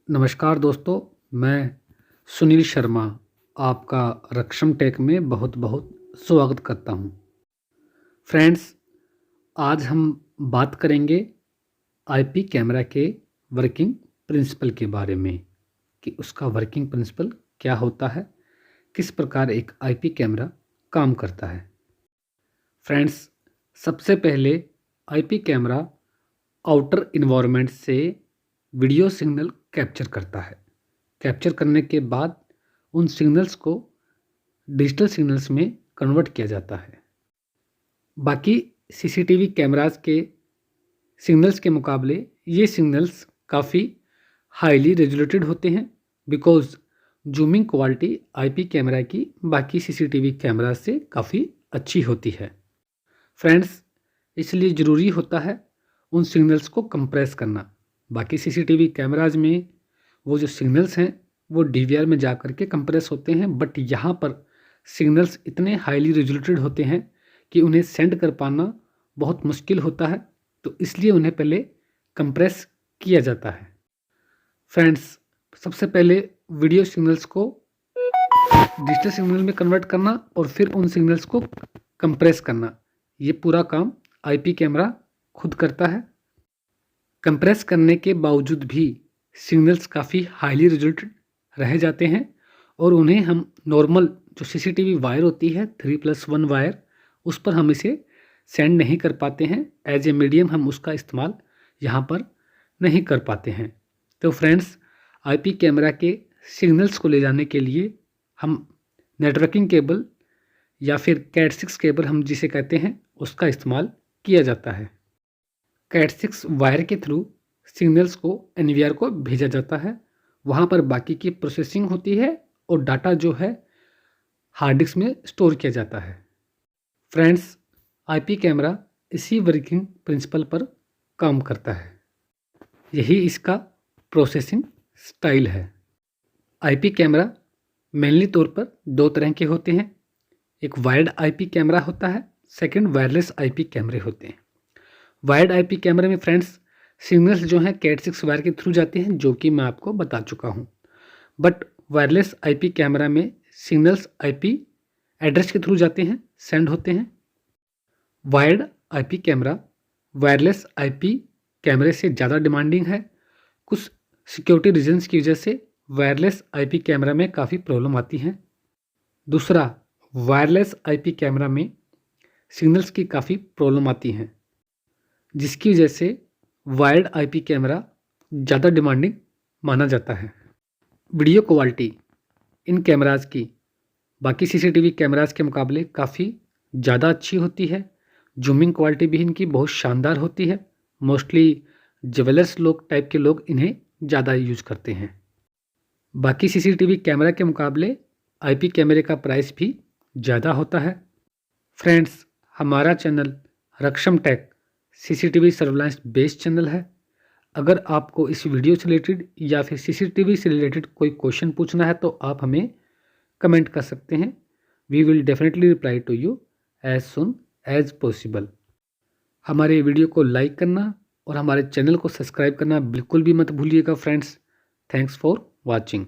नमस्कार दोस्तों, मैं सुनील शर्मा आपका रक्षम टेक में बहुत बहुत स्वागत करता हूं। फ्रेंड्स, आज हम बात करेंगे आईपी कैमरा के वर्किंग प्रिंसिपल के बारे में कि उसका वर्किंग प्रिंसिपल क्या होता है, किस प्रकार एक आईपी कैमरा काम करता है। फ्रेंड्स, सबसे पहले आईपी कैमरा आउटर इन्वायरमेंट से वीडियो सिग्नल कैप्चर करता है। कैप्चर करने के बाद उन सिग्नल्स को डिजिटल सिग्नल्स में कन्वर्ट किया जाता है। बाकी सीसीटीवी कैमरास के सिग्नल्स के मुकाबले ये सिग्नल्स काफ़ी हाईली रेजोल्यूटेड होते हैं because zooming quality IP camera की बाकी सीसीटीवी कैमरास से काफ़ी अच्छी होती है। फ्रेंड्स, इसलिए ज़रूरी होता है उन सिग्नल्स को कंप्रेस करना। बाकी सीसीटीवी कैमराज में वो जो सिग्नल्स हैं वो डीवीआर में जा कर के कंप्रेस होते हैं, बट यहाँ पर सिग्नल्स इतने हाईली रेजोल्यूटेड होते हैं कि उन्हें सेंड कर पाना बहुत मुश्किल होता है, तो इसलिए उन्हें पहले कंप्रेस किया जाता है। फ्रेंड्स, सबसे पहले वीडियो सिग्नल्स को डिजिटल सिग्नल में कन्वर्ट करना और फिर उन सिग्नल्स को कंप्रेस करना, ये पूरा काम आईपी कैमरा खुद करता है। कंप्रेस करने के बावजूद भी सिग्नल्स काफ़ी हाईली रिजल्टेड रह जाते हैं और उन्हें हम नॉर्मल जो सीसीटीवी वायर होती है 3+1 वायर, उस पर हम इसे सेंड नहीं कर पाते हैं। एज ए मीडियम हम उसका इस्तेमाल यहाँ पर नहीं कर पाते हैं। तो फ्रेंड्स, आईपी कैमरा के सिग्नल्स को ले जाने के लिए हम नेटवर्किंग केबल या फिर कैट6 केबल हम जिसे कहते हैं उसका इस्तेमाल किया जाता है। कैट6 वायर के थ्रू सिग्नल्स को एनवीआर को भेजा जाता है। वहाँ पर बाकी की प्रोसेसिंग होती है और डाटा जो है हार्ड डिस्क में स्टोर किया जाता है। फ्रेंड्स, आईपी कैमरा इसी वर्किंग प्रिंसिपल पर काम करता है। यही इसका प्रोसेसिंग स्टाइल है। आईपी कैमरा मेनली तौर पर दो तरह के होते हैं। एक वायर्ड आईपी कैमरा होता है, सेकंड वायरलेस आईपी कैमरे होते हैं। वायर्ड आईपी कैमरे में फ्रेंड्स सिग्नल्स जो हैं कैट6 वायर के थ्रू जाते हैं, जो कि मैं आपको बता चुका हूं। बट वायरलेस आईपी कैमरा में सिग्नल्स आईपी एड्रेस के थ्रू जाते हैं, सेंड होते हैं। Wired IP camera wireless IP कैमरे से ज़्यादा डिमांडिंग है। कुछ सिक्योरिटी रीजन्स की वजह से वायरलेस आईपी कैमरा में काफ़ी प्रॉब्लम आती हैं। दूसरा, वायरलेस आईपी कैमरा में सिग्नल्स की काफ़ी प्रॉब्लम आती हैं, जिसकी वजह से वायर्ड आईपी कैमरा ज़्यादा डिमांडिंग माना जाता है। वीडियो क्वालिटी इन कैमराज की बाकी सीसीटीवी कैमराज के मुकाबले काफ़ी ज़्यादा अच्छी होती है। जूमिंग क्वालिटी भी इनकी बहुत शानदार होती है। मोस्टली ज्वेलर्स लोग टाइप के लोग इन्हें ज़्यादा यूज करते हैं। बाकी सीसीटीवी कैमरा के मुकाबले आईपी कैमरे का प्राइस भी ज़्यादा होता है। फ्रेंड्स, हमारा channel Raksham tech CCTV surveillance based channel है। अगर आपको इस वीडियो से रिलेटेड या फिर सीसीटीवी से रिलेटेड कोई क्वेश्चन पूछना है तो आप हमें कमेंट कर सकते हैं। We will definitely reply to you as soon as possible. हमारे वीडियो को लाइक करना और हमारे चैनल को सब्सक्राइब करना बिल्कुल भी मत भूलिएगा फ्रेंड्स। Thanks for watching.